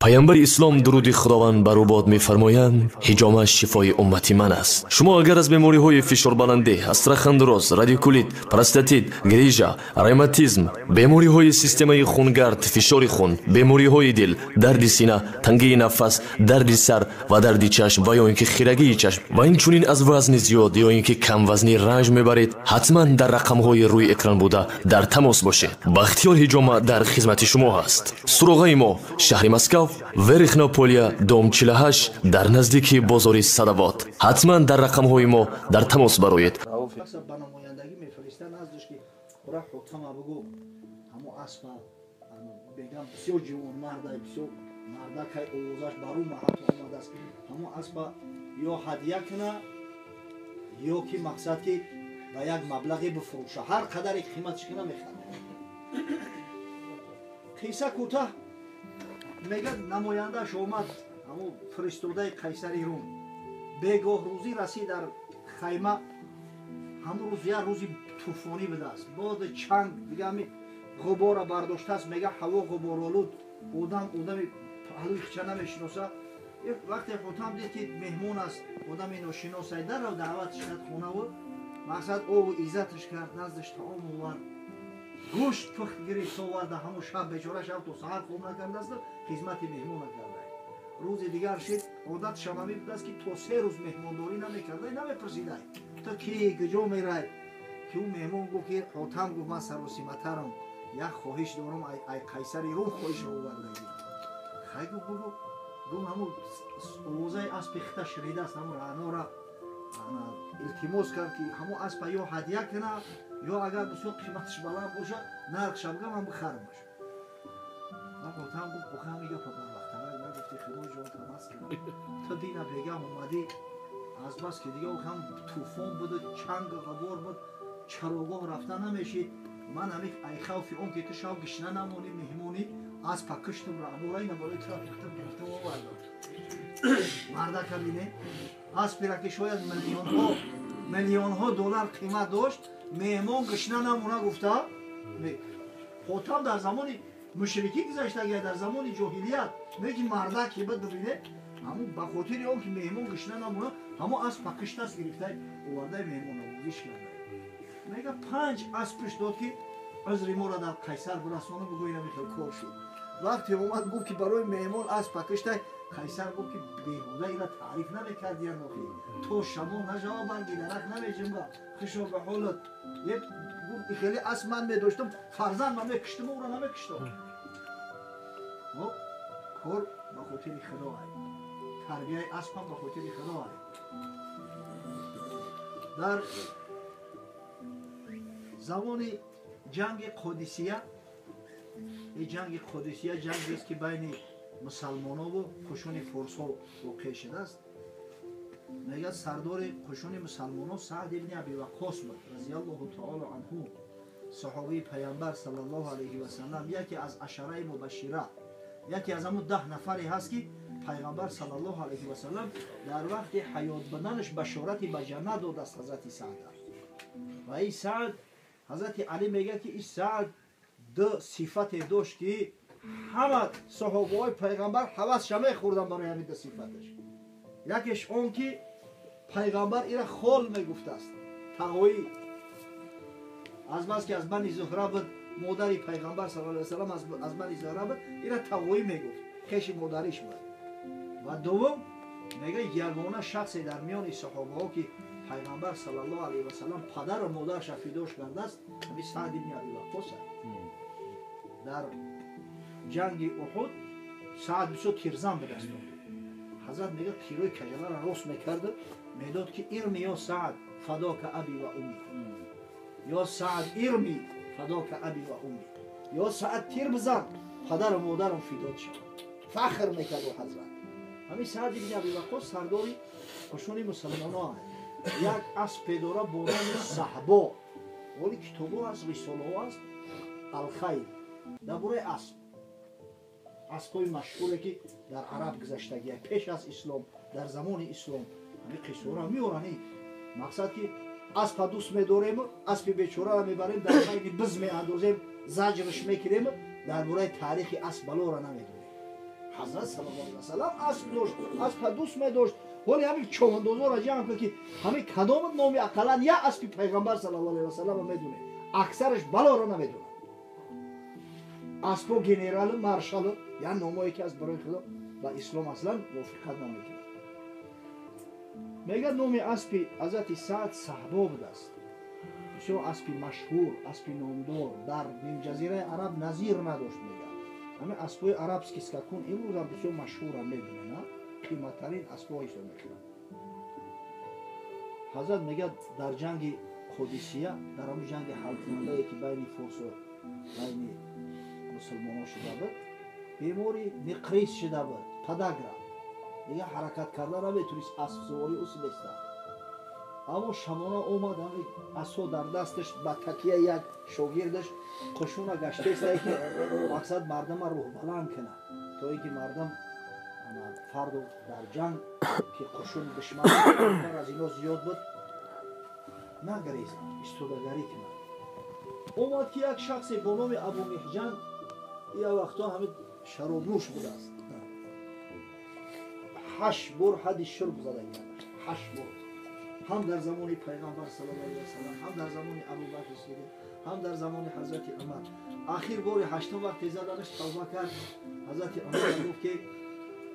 پیامبر اسلام درود خداوند بر او باد می‌فرمایند حجامش شفای امتی من است. شما اگر از بیماری‌های فشار بلندی، استخوان رادیکولیت، پروستاتیت، گریژا، روماتیسم، بیماری‌های سیستم خونگرد، فشار خون، بیماری‌های دل، درد سینه، تنگی نفس، درد سر و درد چشم و یا اینکه خیرگی چشم و اینچنین از وزن زیاد یا اینکه کم وزنی رنج میبرید، حتما در رقم‌های روی اکران بوده در تماس باشید. بختیار حجامه در خدمت شما است. سراغ ما شهر مسکو، ورخناپولیا، دام 48 در نزدیکی بازار صدوات. حتما در رقم‌های ما در تماس بروید. یا هدیه کنه یا که مقصد که به یک مبلغی بفروشه، هر قدر قیمتش کنه میخره. قیصه کوتاه میگه نمایندهش اومد، همون فرستاده قیصری روم، بگاه روزی رسید در خیمه. همون روز یه روزی طوفانی بوده است، باد چنگ دیگه همین غبار برداشته است. میگه هوا غبار آلود، آدم پهلوی چه نمیشناسه. وقتی حاتم دید که مهمون است، آدم ناشناسه، در رو دعوتش کرد خونه و مقصد او عزتش کرد، نزدش طعام آورد، گوشت پخت گرفت آورد. همون شب بیچاره شب تا سحر خوب نکرده است، خدمت مهمون نکرده. روز دیگر شد، عادت شمامی بود است که تا 3 روز مهمانداری نمیکرده، نمیپرسیده تو کی کجا میری. که اون مهمون گفت که حاتم گفت من سراسیمترم، یک خواهش دارم، ای قیصری رو خواهش آورده. خیلی بگو دون همون اوزه اسب خطه شریده است، همون رعنا را التماس کرد که همون اسب یا هدیه کنه یا اگر بسیار قیمتش بلند باشه نرخش بگم من بخرمش. من حاتم گفت بخواه میگه پا بروقتره نگفتی خیلی جان تماس کنم تا دینا بگم اومدی از بس که دیگه هم طوفان بود، چنگ غبار بود، چراگاه رفتن نمیشید. من همیک ای خوفی اون که تو شب گشنه نمونی مهمونی از پکشتم را امورای نبالای ترافیکتم گرفتم و بردم مرده کردینه. از پیره که شاید میلیون ها دلار قیمت داشت، مهمان گشنه نمونه گفته. حاتم در زمان مشرکی گذشته گه، در زمان جاهلیت میگه مرده که بد ببینه همون به خاطر اون که مهمان گشنه نمونه همون از پکشت است گرفته آورده مهمان آوردیش کرده. میگه 5 اسبش داد که از ریمو را در قیصر برسانه بگوی نمیخواد کار شد. وقتی اومد گفت که برای مهمان از پکشته، قیصر گفت که بیهوده اینا تعریف نمیکرد یا نخی تو شما نجواب بنگی درک نمیجم با خشو به حالت یک گفت خیلی اسب من میداشتم فرزند من میکشتم او را نمیکشتم. کار به خاطر خدا هست، تربیه اسب هم به خاطر خدا هست. در زمان جنگ قادسیه، این جنگ قادسیه جنگی است که بین مسلمان ها و قشون فرس ها واقع شده است. میگه سردار قشون مسلمان ها سعد ابن ابی وقاص بود رضی الله تعالی عنه، صحابه پیامبر صلی الله علیه و سلم، یکی از عشره مبشره، یکی از همون 10 نفری هست که پیامبر صلی الله علیه و سلم در وقت حیات بودنش بشارت به جنت داد است حضرت سعد. و این سعد حضرت علی میگه که این سعد 2 صفت داشت که همه صحابه های پیغمبر هوس شمه خوردن برای همین 2 صفتش. یکیش اون که پیغمبر ایره خال میگفته است، تقوی، از بس که از بنی زهره بود، مادری پیغمبر صلی الله علیه و سلم از بنی زهره بود، ایره تقوی میگفت، کش مادریش بود. و دوم میگه یگانه شخصی در میان صحابه ها که پیغمبر صلی الله علیه و سلم پدر و مادرش فداش کرده است، همین سعد بن ابی وقاص است. در جنگ احد سعد بسیار تیرزن به دست آورد. حضرت میگه تیروی کجله را راست میکرده، میداد که ارمی یا سعد فداک ابی و امی، یا سعد ارمی فداک ابی و امی، یا سعد تیر بزن پدر و مادرم فدات شد. فخر میکرد و حضرت. همین سعد بن ابی وقاص سرداری قشون مسلمان ها هست. یک اسب داره با نام صحبا، ولی کتابو از رساله ها است الخیل درباره اسبای مشهوره که در عرب گذشتگی پیش از اسلام، در زمان اسلام همین قصه را میارن. مقصد که اسب دوست میداریم، اسب بیچاره را میبریم در خیلی بز میاندازیم، زجرش میکنیم، درباره تاریخ اسب بلا را نمیدونیم. حضرت صلی الله علیه و سلم اسب داشت، اسب دوست می داشت. ولی همین چوندوزا را جمع کرد که همین کدام نامی اقلا یا اسب پیغمبر صلی الله علیه و سلم میدونه، اکثرش بلا را نمیدونه. اسب گنرال مارشال یا نامایی که از برای خدا با اسلام اصلا موافقت نمیکنه. میگه نام اسب حضرت سعد صحابه بوده است. بسیار اسب مشهور، اسب نامدار در نیم جزیره عرب نظیر نداشت. میگه همه اسبای عرب که اسکاکون امروز هم بسیار مشهور هم میدونه، نه قیمتترین اسبای است میکنه. حضرت میگه در جنگ قادسیه، در همون جنگ حل کننده که بین فرس و بین مسلمانان شده بود، بیماری نقریس شده بود، پداگرا دیگه حرکت کردن نمیتونست، اسب سواری اصل نیست. اما شبانه اومد همین اسب در دستش با تکیه یک شاگردش قشون گشته است که مقصد مردم روح بلند کنه تا اینکه مردم فرد در جنگ که قشون دشمن از اینا زیاد بود نگریزن، استودگری کنه. اومد که یک شخص با نام ابو محجن یا وقتا همین شراب نوش بوده است، 8 بار حد شرب زده گردش، 8 بار، هم در زمان پیغمبر صلی الله علیه و سلم، هم در زمان ابوبکر صدیق، هم در زمان حضرت عمر. آخر بار 8 وقت زدنش توبه کرد. حضرت عمر گفت که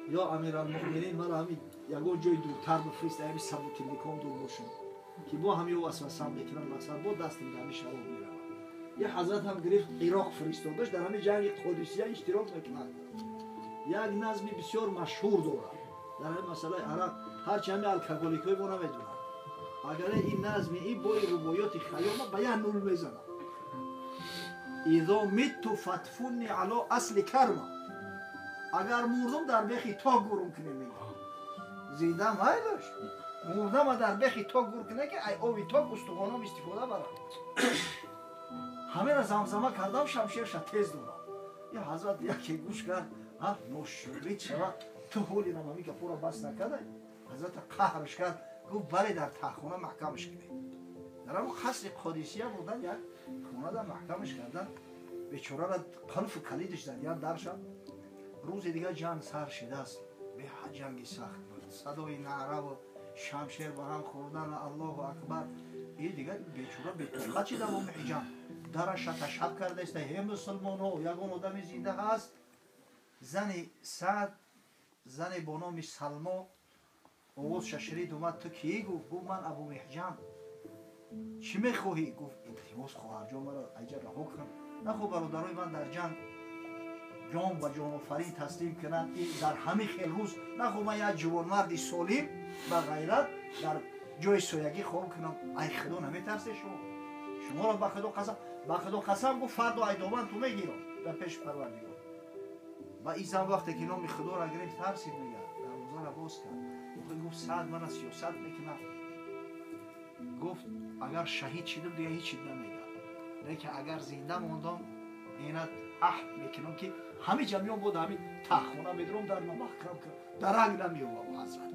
یا امیرالمؤمنین مرا همین یگان جای دورتر بفرست، همین ثبوت نکام دور باشم که با همین وسوسه میکنن، مثلا با دستم در شراب میروم. یه حضرت هم گرفت عراق فرستادش، در همین جنگ قادسیه اشتراک میکنند. یک نظم بسیار مشهور داره در همین مسئله عراق، هرچی همین الکگولیکای ما نمیدونن. اگر این نظم این با روایات خیام به یه نول میزنن. اذا مت فتفنی علی اصل کرما، اگر مردم در بخی تا گورم کنه میگه زنده مایلش، مردم در بخی تا گور کنه که ای آوی تا استخوانم استفاده برن. همه را زمزمه کردم، شمشیرش تیز دارم. یا حضرت یکی گوش کرد، نوشوری چرا تو حولی نمامی که پورا بس نکرده. حضرت قهرش کرد، گفت بله در تخونه محکمش کنید. در همون خصل قادسیه بودن، یک خونه در محکمش کردن، بیچاره را قلف و کلیدش زدیان در شد. روز دیگه جنگ سر شده است، به جنگی سخت بود، صدای نعره و شمشیر با هم خوردن، الله اکبر. این دیگه بیچاره به طاقت شده و محجم درش تشهد کرده است، هی مسلمان ها یکان آدم زنده هست. زن سعد، زن با نام سلما آواز ششرید اومد، تو کی؟ گفت من ابو محجم. چی میخواهی؟ گفت التماس خواهر جان مرا اینجا رها کن. نخو برادرای من در جنگ جان و جان و فرین تسلیم کنند، در همین خیل روز نخو من یک جوانمردی سالم با غیرت در جای سویگی خواب کنم. ای خدا نمیترسه شما را به خدا قسم گفت فردا ایدامن تو میگیرم در پیش پروردگار. و این زن وقتی که نام خدا را گرفت ترسید، میگه دروازه را باز کرد. گفت سعد من از سیاست میکنم. گفت اگر شهید شدم دیگه هیچی نمیگم، لیکن اگر زنده موندم اینت عهد میکنم که همه جمعیان بود همین تخونه میدرم در محکم کرد، درنگ نمیوم. حضرت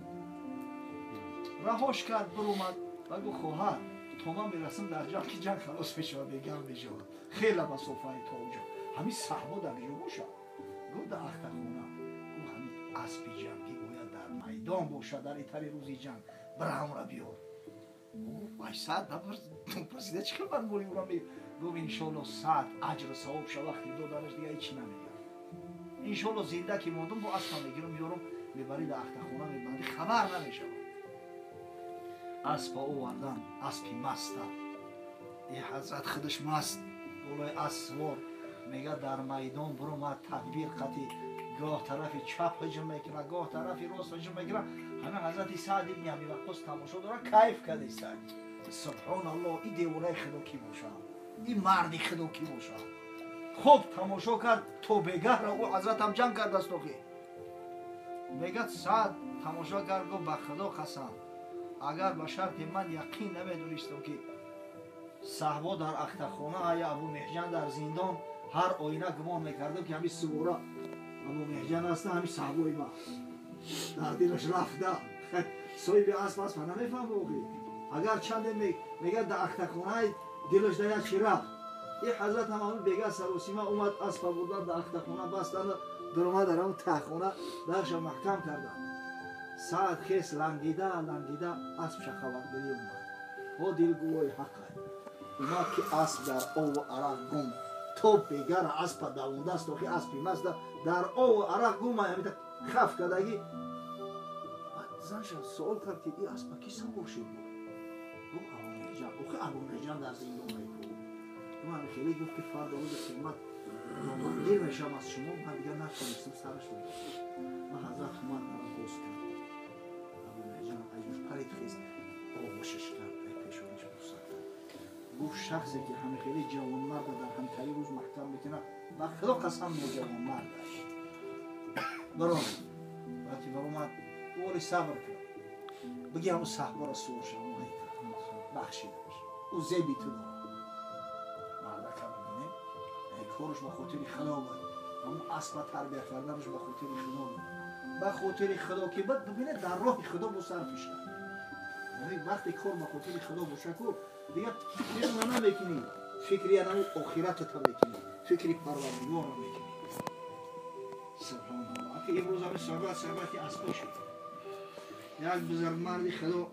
رهاش کرد، برومد و گفت خواهر تا من میرسم در جنگ که جنگ خلاص میشود بگم میشود خیلی مسافه تا اونجا همین صحبا در جو باشد. گفت در اختخونه، گفت همین اسب جنگی باید در میدان باشد، در ایتری روزی جنگ برای همون بیار. گفت سعد نپرسیده چی که من موری اونم میگم. گفت انشالله سعد اجر ثواب شد وقتی دادنش دیگه هیچی نمیگم. انشالله زنده که موندم با اسب میگیرم میارم میبری در اختخونه میبندی خبر نمیشه. اسب آوردن، اسبی مسته، این حضرت خودش مست بالای اسوار میگه در میدان برو ما تکبیر قطعی، گاه طرف چپ هجم میکنه گاه طرف راست هجم میکنه. همه حضرت سعد ابن ابی وقاص تماشا داره، کیف کرده است. سبحان الله، این دیوانه خدا کی باشه، این مردی خدا کی باشه. خوب تماشا کرد تو بگه را او حضرت هم جنگ کرد است. میگه سعد تماشا کرد، گفت به خدا قسم اگر به شرط من یقین نمیدونستم که صحبا در اختخانه یا ابو محجن در زندان، هر آینه گمان میکردم که همین سواره ابو محجن است، همین صحبای ما در دلش رفته. صاحب اسب نمیفهم بگی اگر چند میگه در اختخانه دلش در چی رفت. این حضرت هم همون بگه سروسیمه اومد اسب بردن در اختخانه بستن، درآمد درام تخونه درش محکم کردم ساعت خیس لنگیده اسب خبرداری اومد با دلگوی حقه اومد که اسب در آب و عرق گم تو بگر اسب دوونده است و که اسبی مست در آب و عرق گم همیده خف کردگی زنش سوال کرد که این اسب کی سوار شد بود او که ابونجان در زندان من خیلی گفت که فردا روز قیامت من دیر میشم از شما من دیگر نتونستم سرش رو من حضرت اومد مرا گوز کرد ابونجان ایوش پرید خیست آغوشش کرد ای پیشونیش بوسه گفت شخصی که همه خیلی جوانمرد در همتری روز محکم میکنه و خدا قسم با جوانمردش برام وقتی برام اولی صبر کرد بگی همون صحبه را سور شد بخشیدش او زیبی تو دارم مردکه ببینه کارش با خاطر خدا بود همون اصلا تربیت کردنش با خاطر خدا بود با خاطر خدا که بود ببینه در راه خدا با صرفش کرد یعنی وقتی کار با خاطر خدا باشه کو دیگه فکر نمیکنی فکری همون آخرت تا میکنی فکری پروردگار رو میکنی سبحان الله که امروز همه صحبتی اصلا شد یک بزرگمرد خدا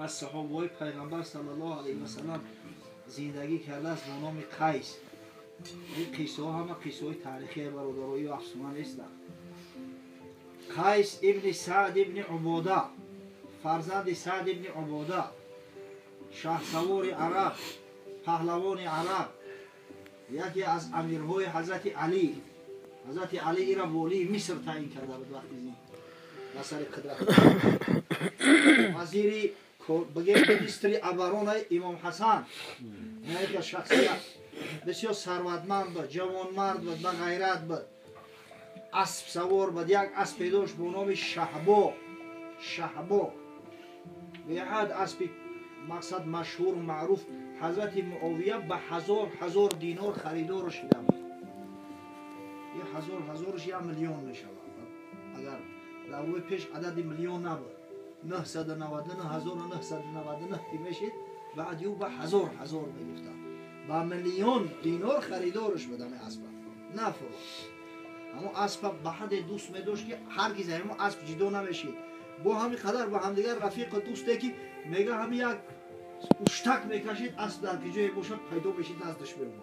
از صحابه پیغمبر صلی الله علیه و سلم زندگی کرده است به نام قیس. این قصه ها همه قصه های تاریخی برادرایی و افسانه نیستند. قیس ابن سعد ابن عباده فرزند سعد ابن عباده شهسوار عرب پهلوان عرب یکی از امیرهای حضرت علی را والی مصر تعیین کرده بود وقتی اثر قدرت وزیری بگه مینیستری ابرون امام حسن یک شخصیت بسیار ثروتمند بود جوانمرد بود با غیرت بود اسب سوار بود یک اسب داشت به نام شهبا به یاد اسب مقصد مشهور و معروف حضرت معاویه به هزار دینار خریدارش شده بود یه هزارش 1 میلیون میشود اگر در روی پیش عدد میلیون نبود 999,999 میشید بعد یو به هزار میگفتن با میلیون دینار خریدارش بدم اسب نفروخت اما اسب به حد دوست میداشت که هرگز همون اسب جدا نمیشید با همین قدر با هم دیگر رفیق دوسته که میگه هم یک اشتک میکشید اسب در کجای باشد پیدا بشید نزدش میومد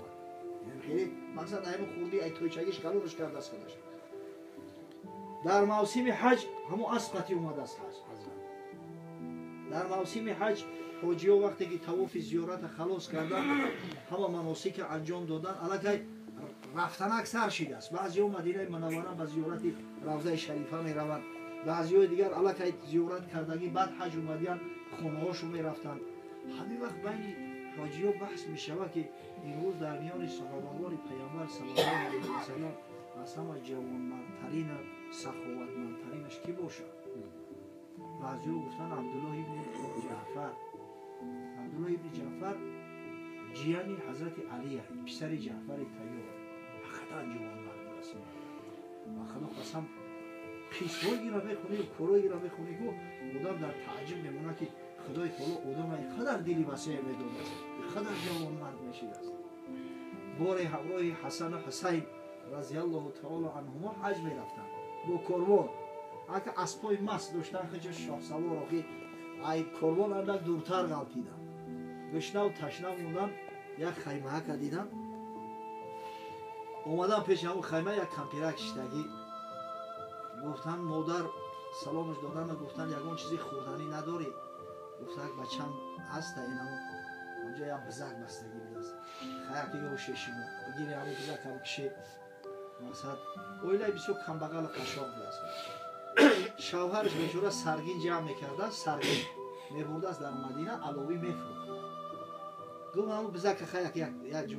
یعنی خیلی مقصد همون خوردی ای تویچگیش کلورش کرد از خودش در موسم حج همون اسب اومد از حج در موسم حج حاجی ها وقتی که طواف زیارت خلاص کردن همه مناسک انجام دادن الکی رفتن اکثر شده است بعضی ها مدینه منوره به زیارت روضه شریفه می روند بعضی های دیگر الکی زیارت کردگی بعد حج اومدن خونه هاشو می رفتن همین وقت بین حاجی ها بحث می شود که امروز در میان صحابگان پیامبر صلی الله علیه و سلم از همه جوانمردترین سخاوتمندترینش کی باشد بعضی ها گفتن عبدالله ابن جعفر جیانی حضرت علی پسر جعفر طیار خدا جوانمرد رسول و خدا قسم قصه‌ای را بخونی و کارایی را بخونی گو آدم در تعجب میمونه که خدای تعالی آدم اینقدر دلی وسیع میداده است اینقدر جوانمرد میشید است بار همراه حسن و حسین رضی الله تعالی عنهما حج میرفتند با کاروان اگه اسبای مست داشتن خیلی شاهسوار آقی ای کاروان اندک دورتر غلطیدن گشنه و تشنه موندن یک خیمه ها دیدن اومدن پیش همون خیمه یک کمپیره کشتگی گفتن مادر سلامش دادن و گفتن یکان چیزی خوردنی نداری گفتن یک بچم هست این همون اونجا یک بزک بستگی بیدست خیر که گفت ششیمو بگیری همون بزک هم کشی مقصد اویلای بسیار کمبغل قشاق بیدست شوهرش بهشورا سرگین جمع میکردن سرگین میبرده است در مدینه علاوی میفروخت گفت همون بزک خیر یک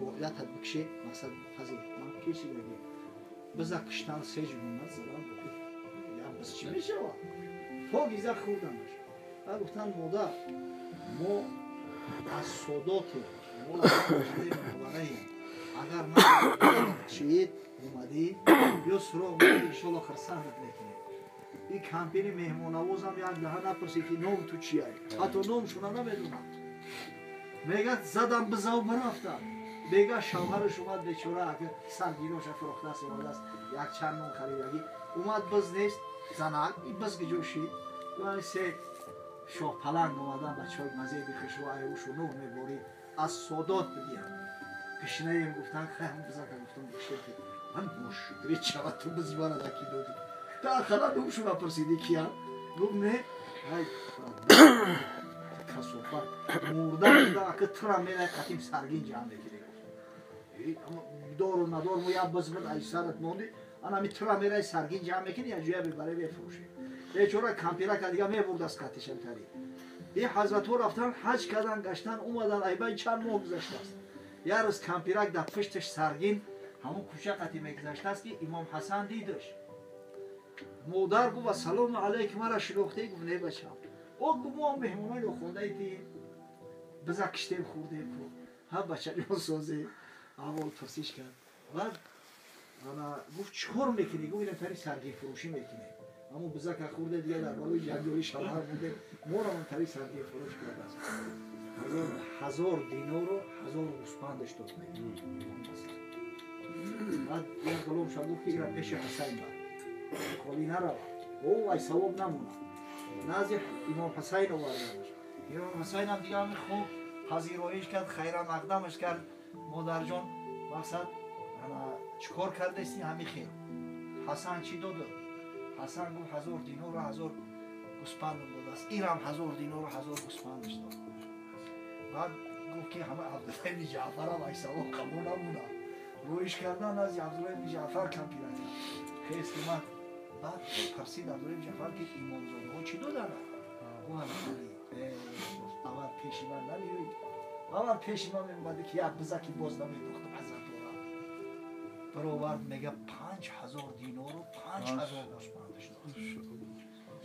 بکشه مقصد فضیل من کشی بگیم بزک کشتن سیج بومد زدن بکشه یا بس چی میشه وا فاگیزه خوردنش و گفتن مادر ما از صدات ما اگر من چید اومدی یا سراغ میدی انشالله خرسندت میکنی این کمپینی مهمان نواز هم یک دهه نپرسی که نام تو چیه حتی نامشون هم نمیدونم میگه زدم بزاو برفتم بگه شوهرش اومد بیچاره اگه سرگینوش فروخته است اومده است یک چند نون خریدگی اومد بز نیست زنک این بز گجوشید و سه شاه پلنگ اومدن بچه های مزید خشوای او شنو میبورید از سادات بدیم پیشنه ایم گفتن خیلی بزرگ گفتم بخشید من مشکلی چواد تو بزیوان دکی دادی تا آخرا دوم شما پرسیدی کیا گفت نه های کسوفت مردن دیگه اکه ترا میره قطیم سرگین جمع بگیره دار و ندار مو یا بزرگ ای سرت موندی انا می ترا میره سرگین جمع میکنی یا جویا ببره بفروشه بیچاره کمپیرا که دیگه میبرد از قطیشم تری این حضرت ها رفتن حج کردن گشتن اومدن ایبای چند ماه گذشته است یه روز کمپیرک در پشتش سرگین همون کوچه قطعی میگذشته است که امام حسن دیدش مادر گفت سلام علیکم مرا شلوخته گفت نه بچم او گفت ما مهمونای رو خونده ایتی بزا کشتیم خورده کو ها بچه جان سازه اول پرسیش کرد بعد انا گفت چهار میکنی گفت اینم تری سرگین فروشی میکنی اما بزا که خورده دیگه در بالای جنگوی شلوار بوده ما را من تری سرگین فروش کرده است 1000 دینار و 1000 گوسپندش داد بعد یک گلوم شد گفت که پیش حسین بر خالی نرو او ای ثواب نمونه نزد امام حسین آوردنش امام حسین هم دیگه همین خوب پذیراییش کرد خیره مقدمش کرد مادر جان مقصد چیکار کردستی همین خیر حسن چی داد حسن گفت 1000 دینار و 1000 گوسپند داد است این هم 1000 دینار و 1000 گوسپندش داد بعد گفت که همه عبدالله بن جعفر هم ای ثواب قبول نمونه رویش کردن از عبدالله بن جعفر کمپیرک خیست اومد بعد پرسید عبدالله بن جعفر که امامزاده ها چی دادن؟ گفت اول پیش من نمیوید اول پیش من میموده که یک بزکی باز نمیدوختم حضرت را برآورد میگه 5000 دینار و 5000 گوسپندش داد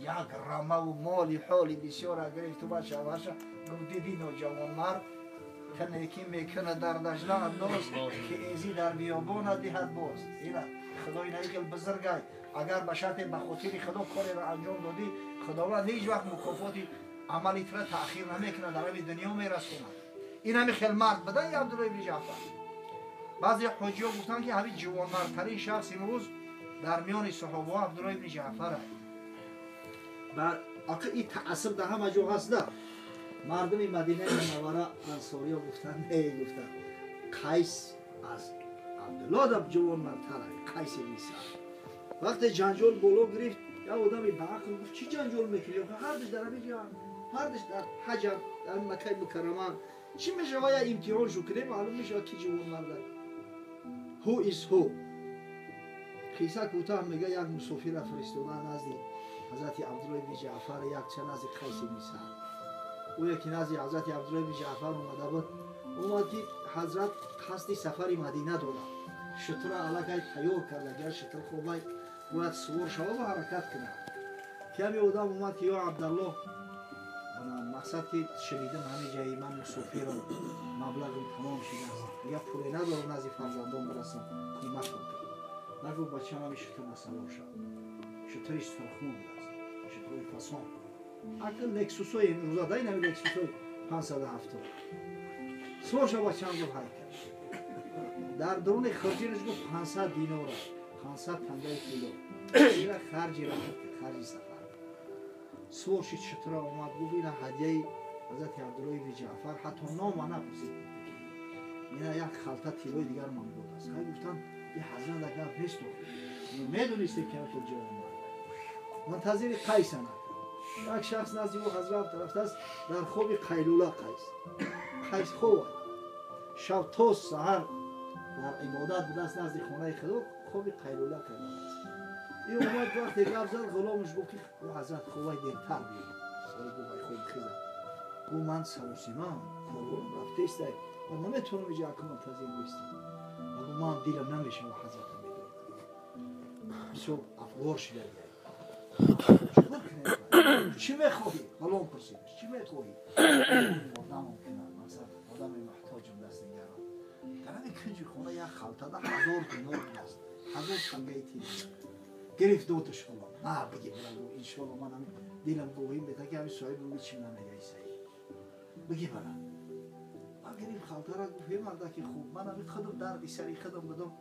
یک رمه و مالی حالی بسیار گرفت تو باید شوهرش گفت دیدی نوجوان مرد که نیکی میکنه در دجله انداز که ایزی در بیابان دهد باز اینا خدای نیکل بزرگی اگر به شرط به خاطر خدا کاری را انجام دادی خداوند هیچ وقت مکافاتی عملی را تأخیر نمیکنه در این دنیا میرسونه این همین خیلی مرد بدن یا عبدالله بن جعفر بعضی حجی‌ها گفتن که همین جوانمردترین شخص امروز در میان صحابه عبدالله بن جعفر بعد آخه این تعصب در همه جا هست نه مردم مدینه منوره انصاری ها گفتن نه گفتن قیس از عبدالله دم جوان مرتره قیس میسر وقتی جنجال بالا گرفت یا آدمی به عقل گفت چی جنجال میکنی؟ هردش در همین جا هردش در حجر در مکه مکرمه چی میشه های امتحان شو کنه معلوم میشه کی جوان مرده هو ایز هو قیسه کوتاه میگه یک مسافر فرستادن نزدی حضرت عبدالله بن جعفر یک چند از قیس میسر او یکی نزدی حضرت عبدالله بن جعفر اومده بود اومد که حضرت قصد سفر مدینه داره شتر علاقه تیار کرده اگر شتر خوبه باید سوار شوه و حرکت کنه کمی آدم اومد که یا عبدالله مقصد که شنیدم همه جایی من مسافرم مبلغم تمام شده است یا پولی ندارم نزد فرزندان برسم کمک کنم نگو بچه همه شتر نسوار شد شتر استرخون است شتر فسان اگر لکسوس های امروزه دایی نمی لکسوس های 570 سوار شد بچه هم گفت های کرد در درون خرجیرش گفت 500 دینار 500 پنده کیلو این خرجی را خرجی سفر سوار شد شتر آمد گفت این هدیه حضرت عبدالله بن جعفر حتی نام نپرسید این یک خلطه تیلوی دیگر من بود است که گفتن این حضرت اگر نیست میدونیستیم که تو جوان مرد منتظر قیس نکرد یک شخص نزدیک او حضرت رفته است در خواب قیلوله قیس خوب شب تا سحر در عبادت بوده است نزد خانه خدا خواب قیلوله کرده است این اومد وقتی گفت زد غلامش گفت که حضرت خوبه دیرتر بیاد گفت خوب خیزم گفت من سروسیمان غلام رفته است من نمیتونم اینجا که منتظر نیستم گفت من دیلم نمیشه و حضرت میدونم بسیار افغار شده چی میخواهی؟ غلام پرسیدش چی میخواهی؟ نممکنه مثلا آدم محتاجم دست نگرم در این کنج خونه یک خلطه ده 1000 دینار است 1000 تنگه تیز گرفت دوتش غلام نه بگی برم انشاءالله من هم دیلم گوهیم بده که همین صاحب رو چی نمیگه ایسایی بگی برم гириф халтара гуфт е мардаки хуб ман ами худам дарди сари худам дадам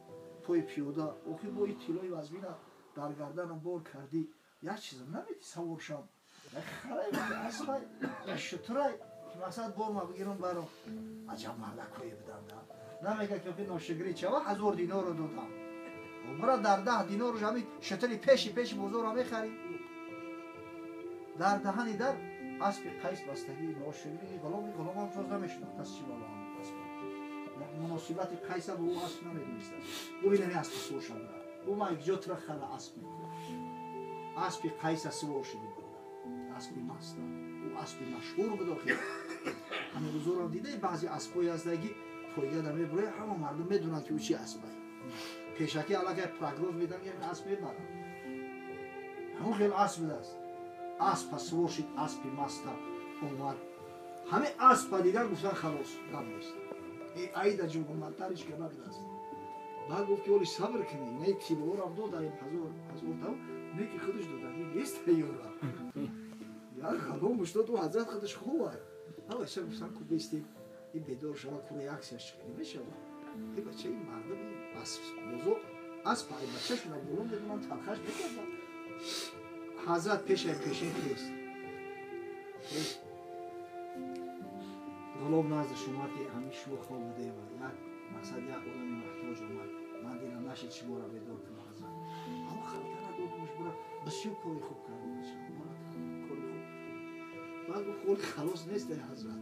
пои пиёда охир бо ин тилои вазмина дар гарданам бор кардӣ як чизам наметӣ савор шавам харай аспай шутурай ки мақсад бор ма бигирам баром аҷаб мардакое будам да намега ки охир ношигирӣ чава 1000 диноро додам бара дар 10 диноро ҳами шутури пеши бозора мехарӣ дар даҳани дар аспи қайс бастагӣ ношигирӣ ғуломам ҷоз намешунохтаст чи бало муносибати қайса бо ӯ асп намедонистад бубинами аспи сувор шуда ӯ ма ҷотра хала асп мекунад аспи қайса сувор шуди аспи маста ӯ аспи машҳур буд охир ҳамин рӯзорам дидаи баъзе аспҳои ҳастаги пойгада мебурад ҳама мардум медонанд ки ӯ чи аспай пешакӣ аллакай прогноз медам ки асп мебарад ҳамон хел асп будааст аспа сувор шуд аспи маста омад ҳамин аспа дигар гуфтан халос гап нест айда ҷугуматтариш кана будааст баъд гуфт ки оли сабр кунӣ не тиблорам додаем 1000 тав не ки худаш додаги нест ёра як галом уштод ӯ ҳазрат худаш хубай аваша гуфтан ку бестем ин бедор шава ку реаксияш чӣ мешава и бача ин мардам бозо асп ай бачашона болон медонам талхаш мекардам ҳазрат пешин хест ғулом назди шумо ки ҳамин шумо хол будем як мақсад як одами маҳтоҷ омад ман дилам нашид шуморо бедор кунам ҳазрат ҳама халтара додмаш бура бисёр кори хуб кардем кори хуб баъд гуфт холи халос нестай ҳазрат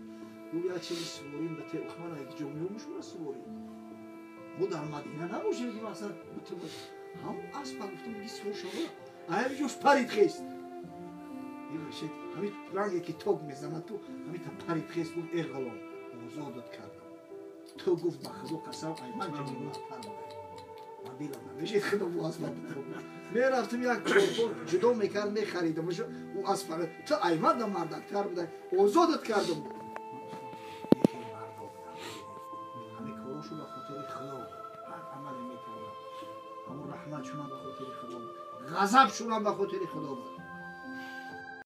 гуфт як чизи суворим ба те ухмана як ҷомиёмуш бура суворим мо дар мадина набошем ки мақсад ҳамон аспа гуфтам ги сувор шава аями ҷош парид хест ҳамин ранге ки ток мезанад ту ҳамин та парид хест гуфт э ғулом озодат кардам ту гуфт ба худо қасам ай ман ҷомиёмат пар будай ман дилам намешед худо бу аспа мерафтам як чорбор ҷудо мекард мехаридам ӯ аспа ту ай ман да мардактар будай озодат кардам ҳамин корошу ба хотири худо ҳар амале мекардам ҳамон раҳмат шунам ба хотири худо ғазаб шунам ба хотири худо буд